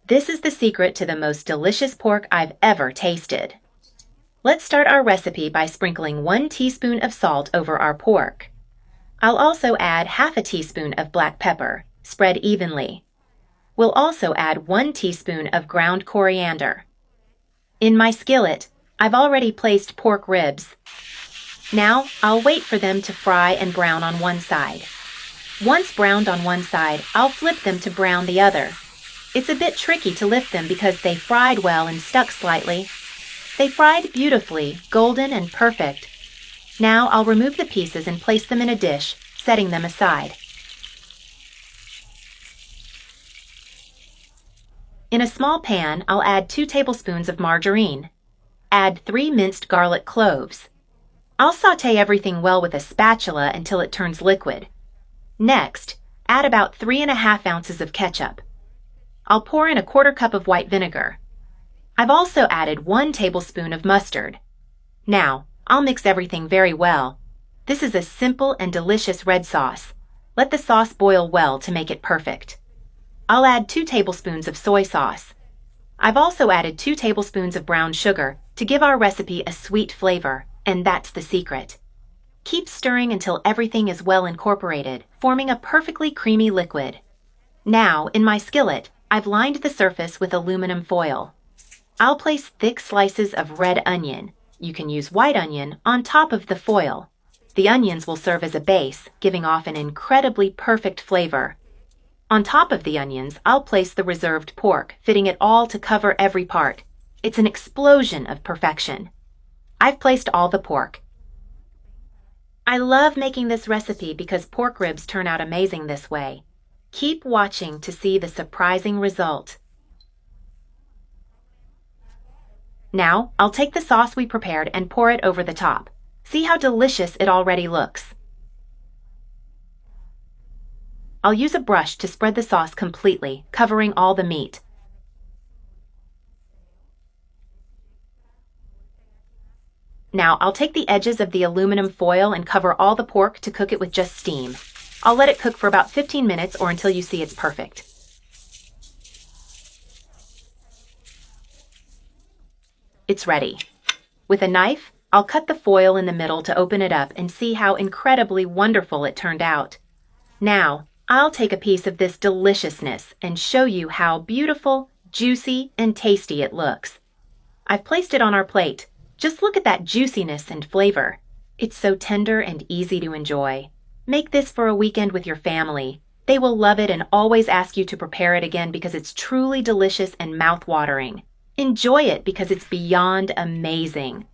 This is the secret to the most delicious pork I've ever tasted. Let's start our recipe by sprinkling 1 teaspoon of salt over our pork. I'll also add half a teaspoon of black pepper, spread evenly. We'll also add 1 teaspoon of ground coriander. In my skillet, I've already placed pork ribs. Now, I'll wait for them to fry and brown on one side. Once browned on one side, I'll flip them to brown the other. It's a bit tricky to lift them because they fried well and stuck slightly. They fried beautifully, golden and perfect. Now I'll remove the pieces and place them in a dish, setting them aside. In a small pan, I'll add 2 tablespoons of margarine. Add 3 minced garlic cloves. I'll sauté everything well with a spatula until it turns liquid. Next, add about 3½ ounces of ketchup. I'll pour in a 1/4 cup of white vinegar. I've also added 1 tablespoon of mustard. Now, I'll mix everything very well. This is a simple and delicious red sauce. Let the sauce boil well to make it perfect. I'll add 2 tablespoons of soy sauce. I've also added 2 tablespoons of brown sugar to give our recipe a sweet flavor, and that's the secret. Keep stirring until everything is well incorporated, forming a perfectly creamy liquid. Now, in my skillet, I've lined the surface with aluminum foil. I'll place thick slices of red onion, you can use white onion, on top of the foil. The onions will serve as a base, giving off an incredibly perfect flavor. On top of the onions, I'll place the reserved pork, fitting it all to cover every part. It's an explosion of perfection. I've placed all the pork. I love making this recipe because pork ribs turn out amazing this way. Keep watching to see the surprising result. Now, I'll take the sauce we prepared and pour it over the top. See how delicious it already looks. I'll use a brush to spread the sauce completely, covering all the meat. Now, I'll take the edges of the aluminum foil and cover all the pork to cook it with just steam. I'll let it cook for about 15 minutes or until you see it's perfect. It's ready. With a knife, I'll cut the foil in the middle to open it up and see how incredibly wonderful it turned out. Now, I'll take a piece of this deliciousness and show you how beautiful, juicy, and tasty it looks. I've placed it on our plate. Just look at that juiciness and flavor. It's so tender and easy to enjoy. Make this for a weekend with your family. They will love it and always ask you to prepare it again because it's truly delicious and mouth-watering. Enjoy it because it's beyond amazing.